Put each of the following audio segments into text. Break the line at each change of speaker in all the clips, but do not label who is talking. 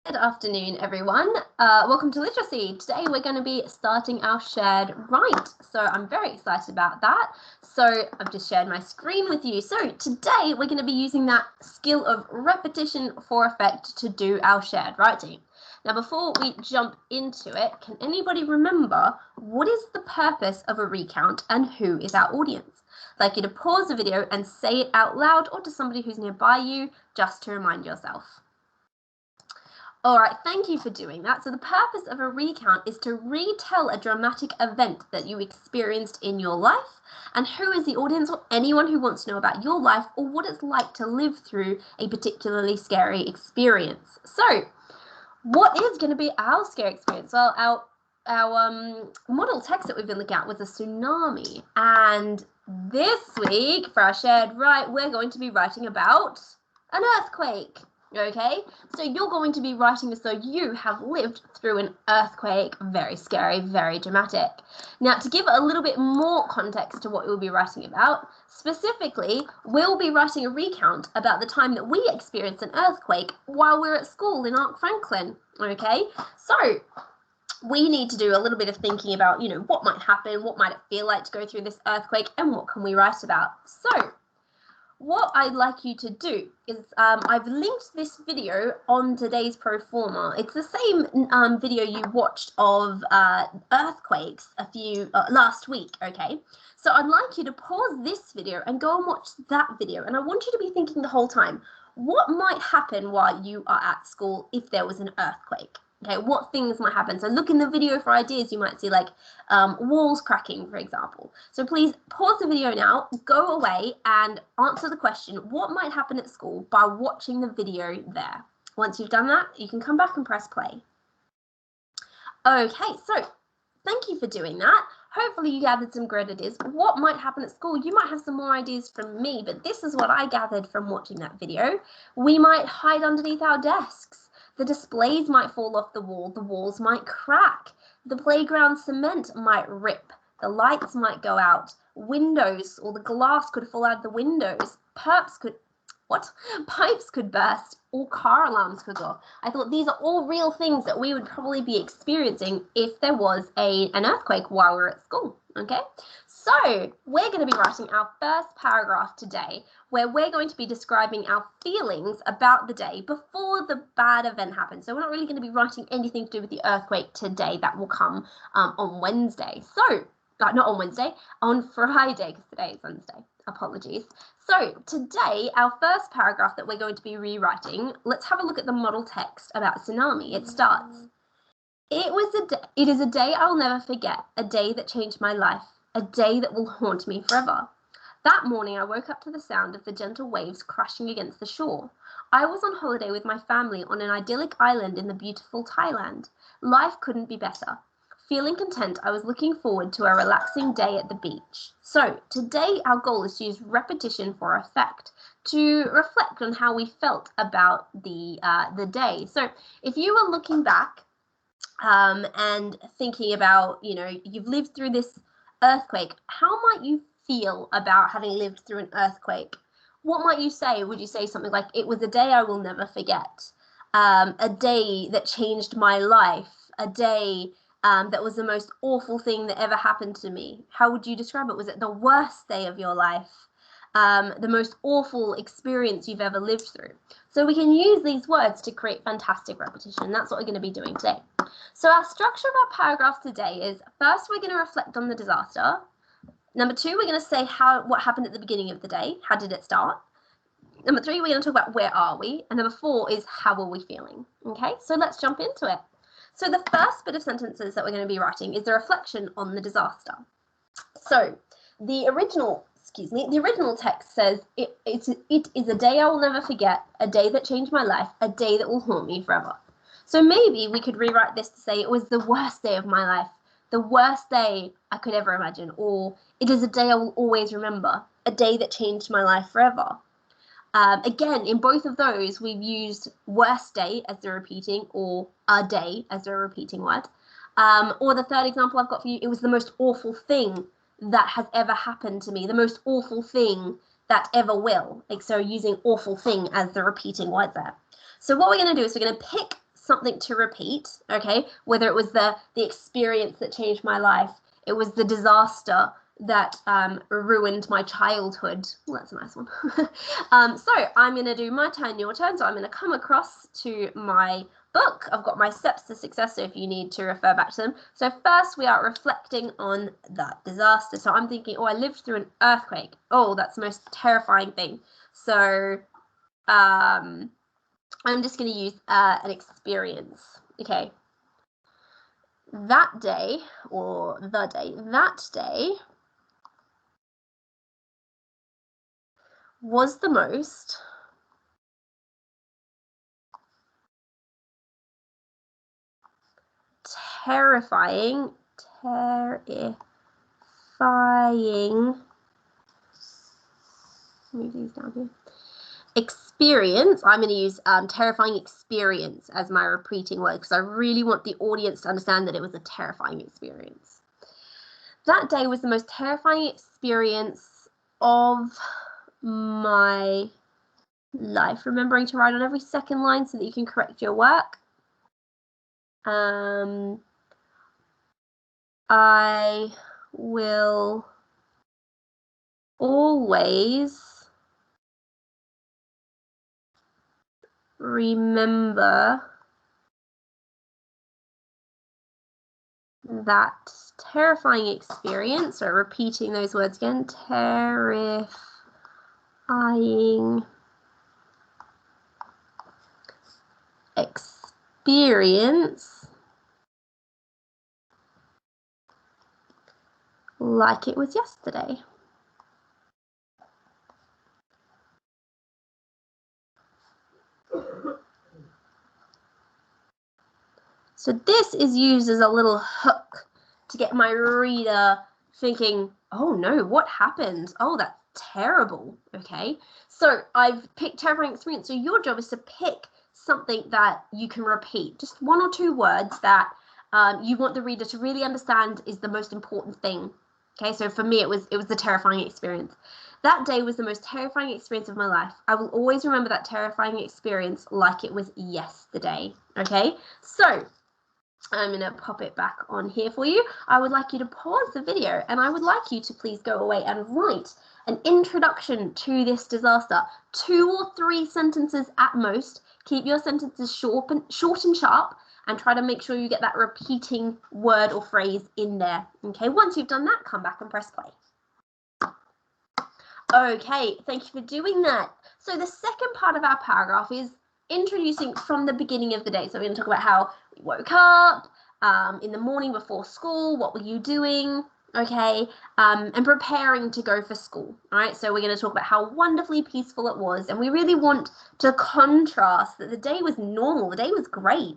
Good afternoon, everyone. Welcome to Literacy. Today we're going to be starting our shared write. So I'm very excited about that. So I've just shared my screen with you. So today we're going to be using that skill of repetition for effect to do our shared writing. Now, before we jump into it, can anybody remember what is the purpose of a recount and who is our audience? I'd like you to pause the video and say it out loud or to somebody who's nearby you just to remind yourself. All right, thank you for doing that. So the purpose of a recount is to retell a dramatic event that you experienced in your life, and who is the audience or anyone who wants to know about your life or what it's like to live through a particularly scary experience. So what is going to be our scary experience? Well, our model text that we've been looking at was a tsunami, and this week for our shared write, we're going to be writing about an earthquake. Okay, so you're going to be writing as though you have lived through an earthquake. Very scary, very dramatic. Now, to give a little bit more context to what we'll be writing about, specifically, we'll be writing a recount about the time that we experienced an earthquake while we were at school in Ark Franklin. Okay, so we need to do a little bit of thinking about, what might happen, what might it feel like to go through this earthquake, and what can we write about. So what I'd like you to do is I've linked this video on today's pro forma. It's the same video you watched of earthquakes last week, okay? So I'd like you to pause this video and go and watch that video. And I want you to be thinking the whole time, what might happen while you are at school if there was an earthquake? Okay, what things might happen? So look in the video for ideas. You might see like walls cracking, for example. So please pause the video now, go away and answer the question, what might happen at school by watching the video there? Once you've done that, you can come back and press play. Okay, so thank you for doing that. Hopefully you gathered some great ideas. What might happen at school? You might have some more ideas from me, but this is what I gathered from watching that video. We might hide underneath our desks. The displays might fall off the walls might crack, the playground cement might rip, the lights might go out, windows or the glass could fall out of the windows, pipes could burst, or car alarms could go off. I thought these are all real things that we would probably be experiencing if there was an earthquake while we're at school, okay? So we're going to be writing our first paragraph today, where we're going to be describing our feelings about the day before the bad event happened. So we're not really going to be writing anything to do with the earthquake today. That will come on Wednesday. So, not on Wednesday, on Friday, because today is Wednesday. Apologies. So today, our first paragraph that we're going to be rewriting, let's have a look at the model text about tsunami. It starts, It is a day I will never forget, a day that changed my life. A day that will haunt me forever. That morning I woke up to the sound of the gentle waves crashing against the shore. I was on holiday with my family on an idyllic island in the beautiful Thailand. Life couldn't be better. Feeling content, I was looking forward to a relaxing day at the beach. So today our goal is to use repetition for effect, to reflect on how we felt about the day. So if you were looking back and thinking about, you've lived through this earthquake, how might you feel about having lived through an earthquake? What might you say? Would you say something like, it was a day I will never forget, a day that changed my life, a day that was the most awful thing that ever happened to me? How would you describe it? Was it the worst day of your life? The most awful experience you've ever lived through? So we can use these words to create fantastic repetition. That's what we're going to be doing today. So our structure of our paragraphs today is, first we're going to reflect on the disaster. Number two, we're going to say what happened at the beginning of the day. How did it start? Number three, we're going to talk about where are we? And number four is how are we feeling? Okay, so let's jump into it. So the first bit of sentences that we're going to be writing is the reflection on the disaster. So the original text says, it is a day I will never forget, a day that changed my life, a day that will haunt me forever. So maybe we could rewrite this to say, it was the worst day of my life, the worst day I could ever imagine, or it is a day I will always remember, a day that changed my life forever. Again, in both of those, we've used worst day as the repeating, or a day as the repeating word. Or the third example I've got for you, it was the most awful thing that has ever happened to me, the most awful thing that ever will. So using awful thing as the repeating word there. So what we're going to do is we're going to pick something to repeat, okay? Whether it was the experience that changed my life, it was the disaster that ruined my childhood. Well, that's a nice one. So I'm going to do my turn, your turn. So I'm going to come across to my book. I've got my steps to success, so if you need to refer back to them. So first we are reflecting on that disaster. So I'm thinking, oh, I lived through an earthquake. Oh, that's the most terrifying thing. So I'm just going to use an experience. Okay. That day was the most terrifying move these down here, experience. I'm going to use terrifying experience as my repeating word because I really want the audience to understand that it was a terrifying experience. That day was the most terrifying experience of my life. Remembering to write on every second line so that you can correct your work. I will always remember that terrifying experience. So repeating those words again, terrifying experience like it was yesterday. So this is used as a little hook to get my reader thinking, oh no, what happened? Oh, that's terrible. Okay, so I've picked terrifying experience. So your job is to pick something that you can repeat, just one or two words that you want the reader to really understand is the most important thing. Okay, so for me, it was the terrifying experience. That day was the most terrifying experience of my life. I will always remember that terrifying experience like it was yesterday. Okay, so I'm going to pop it back on here for you. I would like you to pause the video and I would like you to please go away and write an introduction to this disaster. 2 or 3 sentences at most. Keep your sentences short and sharp and try to make sure you get that repeating word or phrase in there. Okay, once you've done that, come back and press play. Okay, thank you for doing that. So the second part of our paragraph is introducing from the beginning of the day. So we're going to talk about how we woke up in the morning before school, what were you doing, okay, and preparing to go for school. All right, so we're going to talk about how wonderfully peaceful it was, and we really want to contrast that the day was normal, the day was great,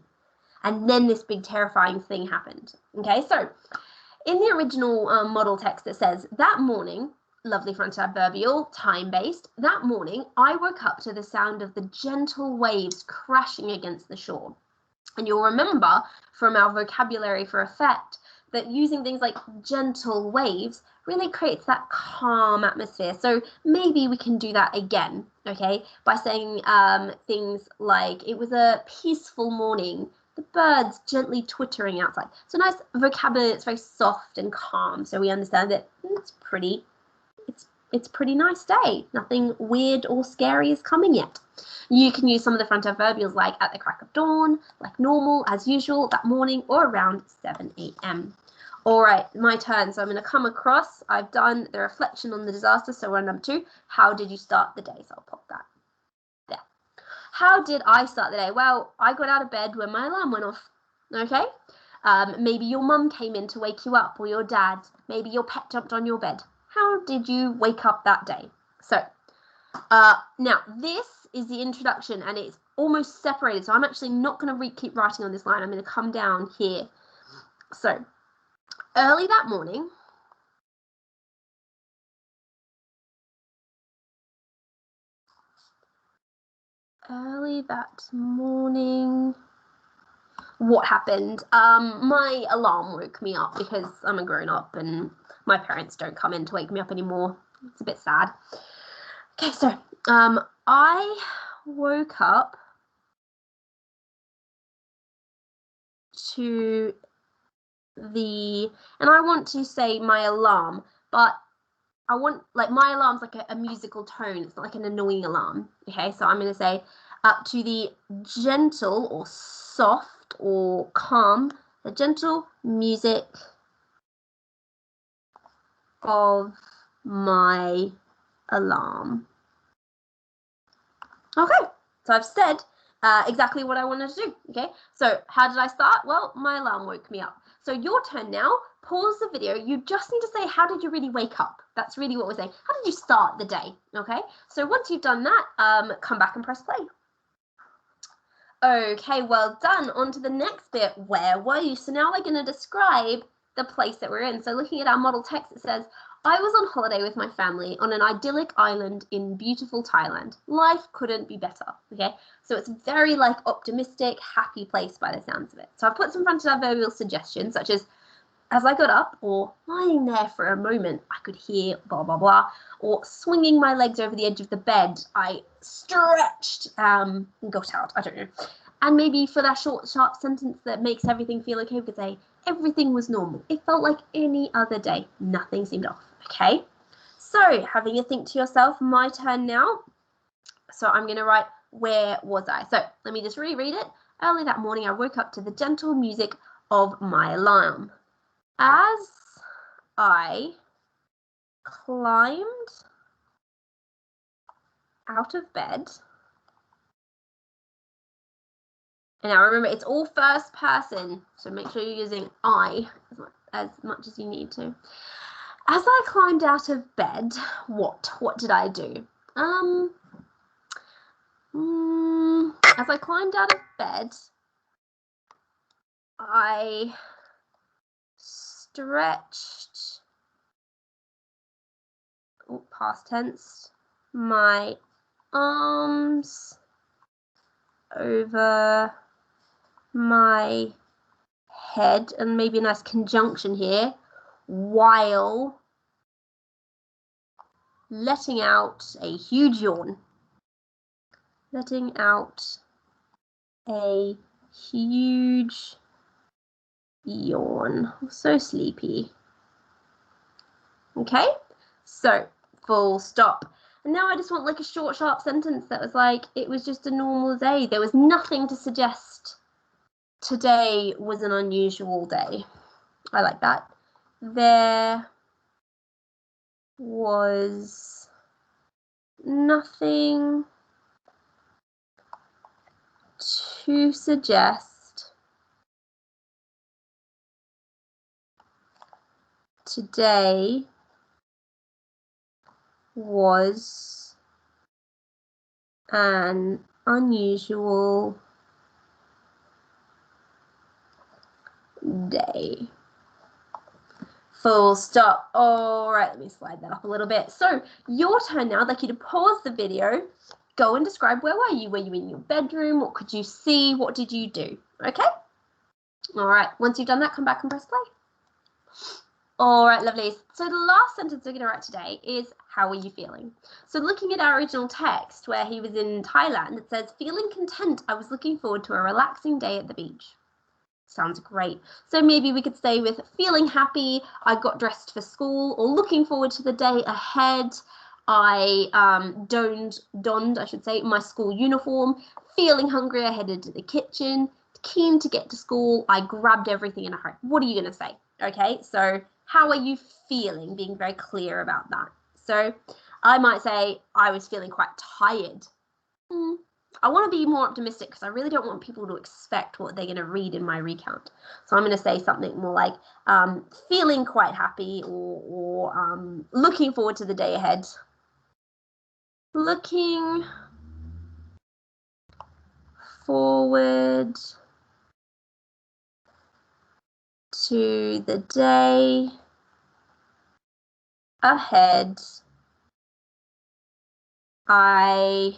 and then this big terrifying thing happened. Okay, so in the original model text it says, that morning, lovely front adverbial, time-based, that morning I woke up to the sound of the gentle waves crashing against the shore. And you'll remember from our vocabulary for effect that using things like gentle waves really creates that calm atmosphere. So maybe we can do that again, okay, by saying things like, it was a peaceful morning, the birds gently twittering outside. So nice vocabulary, it's very soft and calm, so we understand that it's pretty nice day. Nothing weird or scary is coming yet. You can use some of the front adverbials like at the crack of dawn, like normal, as usual, that morning, or around 7 a.m. All right, my turn. So I'm going to come across. I've done the reflection on the disaster. So we're on number 2. How did you start the day? So I'll pop that there. How did I start the day? Well, I got out of bed when my alarm went off. Okay. Maybe your mum came in to wake you up, or your dad. Maybe your pet jumped on your bed. How did you wake up that day? So now this is the introduction and it's almost separated. So I'm actually not going to keep writing on this line. I'm going to come down here. So early that morning, what happened? My alarm woke me up because I'm a grown up and my parents don't come in to wake me up anymore. It's a bit sad. Okay, so I woke up to the, and I want to say my alarm, but I want, like, my alarm's like a musical tone. It's not like an annoying alarm. Okay, so I'm going to say up to the gentle or soft or calm, the gentle music of my alarm. Okay, so I've said exactly what I wanted to do. Okay, so how did I start? Well, my alarm woke me up. So your turn now. Pause the video. You just need to say, how did you really wake up? That's really what we're saying. How did you start the day? Okay, so once you've done that, come back and press play. Okay, well done. On to the next bit. Where were you? So now we're going to describe the place that we're in. So looking at our model text, it says, I was on holiday with my family on an idyllic island in beautiful Thailand. Life couldn't be better. Okay, so it's very like optimistic, happy place by the sounds of it. So I've put some front adverbial suggestions such as I got up, or lying there for a moment, I could hear blah, blah, blah, or swinging my legs over the edge of the bed, I stretched and got out, I don't know. And maybe for that short, sharp sentence that makes everything feel okay, we could say, everything was normal. It felt like any other day. Nothing seemed off, okay? So having a think to yourself, my turn now. So I'm going to write, where was I? So let me just reread it. Early that morning, I woke up to the gentle music of my alarm. As I climbed out of bed, and now remember, it's all first person, so make sure you're using I as much as you need to. As I climbed out of bed, what did I do? As I climbed out of bed, I stretched, past tense, my arms over my head, and maybe a nice conjunction here, while letting out a huge yawn. Letting out a huge yawn. I'm so sleepy. Okay, so full stop. And now I just want like a short, sharp sentence that was like, it was just a normal day. There was nothing to suggest today was an unusual day. I like that. There was nothing to suggest today was an unusual day. Full stop. All right, let me slide that up a little bit. So your turn now. I'd like you to pause the video, go and describe, where were you? Were you in your bedroom? What could you see? What did you do? Okay. All right, once you've done that, come back and press play. All right, lovelies. So the last sentence we're going to write today is, how are you feeling? So looking at our original text where he was in Thailand, it says, feeling content, I was looking forward to a relaxing day at the beach. Sounds great. So maybe we could stay with feeling happy, I got dressed for school, or looking forward to the day ahead, I donned, I should say, my school uniform, feeling hungry, I headed to the kitchen, keen to get to school, I grabbed everything in a hurry. What are you going to say? Okay, so how are you feeling? Being very clear about that. So I might say I was feeling quite tired. I want to be more optimistic because I really don't want people to expect what they're going to read in my recount. So I'm going to say something more like feeling quite happy, or looking forward to the day ahead. Looking forward to the day ahead. I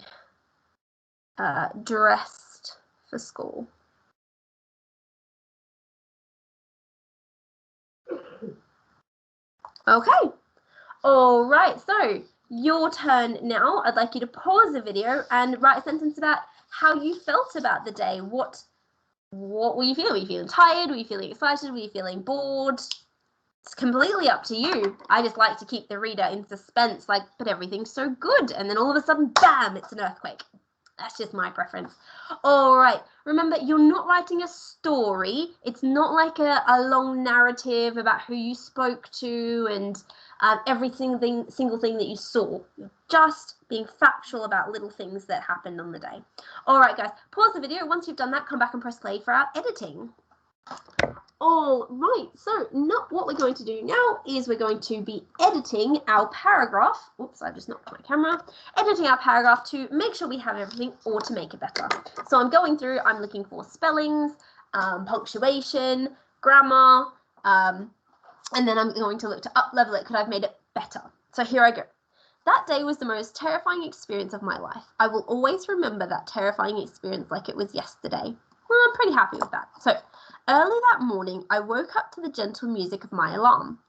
dressed for school. Okay. All right. So your turn now. I'd like you to pause the video and write a sentence about how you felt about the day. What What were you feeling? Were you feeling tired? Were you feeling excited? Were you feeling bored? It's completely up to you. I just like to keep the reader in suspense, like, but everything's so good. And then all of a sudden, bam, it's an earthquake. That's just my preference. All right. Remember, you're not writing a story. It's not like a long narrative about who you spoke to and every single thing that you saw. You're just being factual about little things that happened on the day. All right, guys, pause the video. Once you've done that, come back and press play for our editing. All right, so what we're going to do now is we're going to be editing our paragraph. Oops, I just knocked my camera. Editing our paragraph to make sure we have everything or to make it better. So I'm going through, I'm looking for spellings, punctuation, grammar, and then I'm going to look to up-level it. Could I have made it better? So here I go. That day was the most terrifying experience of my life. I will always remember that terrifying experience like it was yesterday. Well, I'm pretty happy with that. So, early that morning, I woke up to the gentle music of my alarm.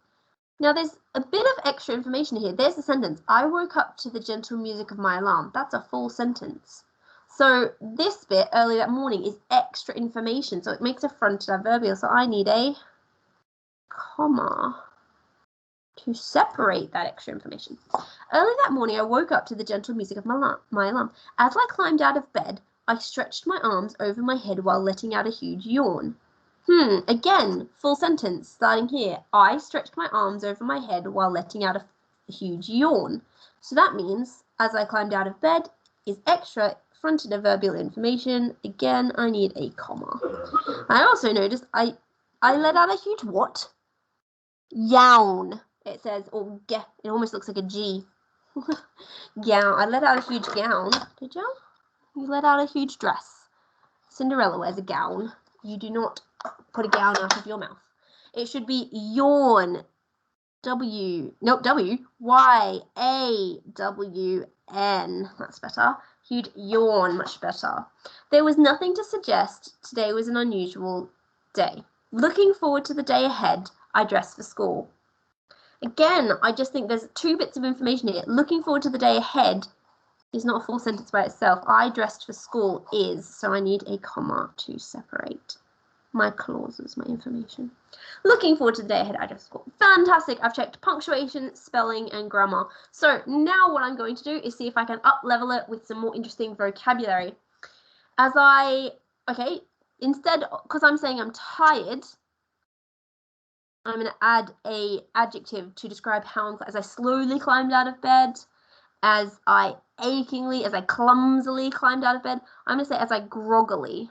Now, there's a bit of extra information here. There's the sentence. I woke up to the gentle music of my alarm. That's a full sentence. So this bit, early that morning, is extra information. So it makes a fronted adverbial. So I need a comma to separate that extra information. Early that morning, I woke up to the gentle music of my alarm. As I climbed out of bed, I stretched my arms over my head while letting out a huge yawn. Again, full sentence, starting here. I stretched my arms over my head while letting out a huge yawn. So that means, as I climbed out of bed, is extra fronted adverbial information. Again, I need a comma. I also noticed I let out a huge what? Yawn. It says, or it almost looks like a G. Gown. I let out a huge gown. Did you? You let out a huge dress. Cinderella wears a gown. You do not put a gown out of your mouth. It should be yawn. Y-A-W-N. That's better. Huge yawn, much better. There was nothing to suggest today was an unusual day. Looking forward to the day ahead, I dressed for school. Again, I just think there's two bits of information here. Looking forward to the day ahead is not a full sentence by itself. I dressed for school is, so I need a comma to separate my clauses, my information. Looking forward to the day ahead, I dressed for school. Fantastic. I've checked punctuation, spelling, and grammar. So now what I'm going to do is see if I can up-level it with some more interesting vocabulary. Instead, because I'm saying I'm tired, I'm going to add a adjective to describe how as I slowly climbed out of bed, as I clumsily climbed out of bed. I'm going to say as I groggily,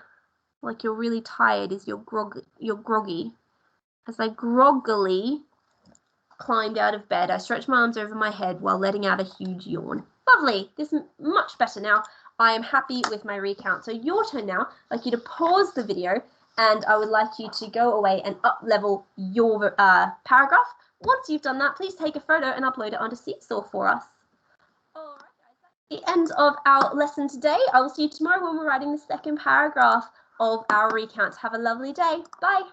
like you're really tired, is you're groggy. As I groggily climbed out of bed, I stretched my arms over my head while letting out a huge yawn. Lovely. This is much better now. I am happy with my recount. So your turn now. I'd like you to pause the video, and I would like you to go away and up-level your paragraph. Once you've done that, please take a photo and upload it onto Seesaw for us. All right, guys, that's the end of our lesson today. I will see you tomorrow when we're writing the second paragraph of our recount. Have a lovely day. Bye.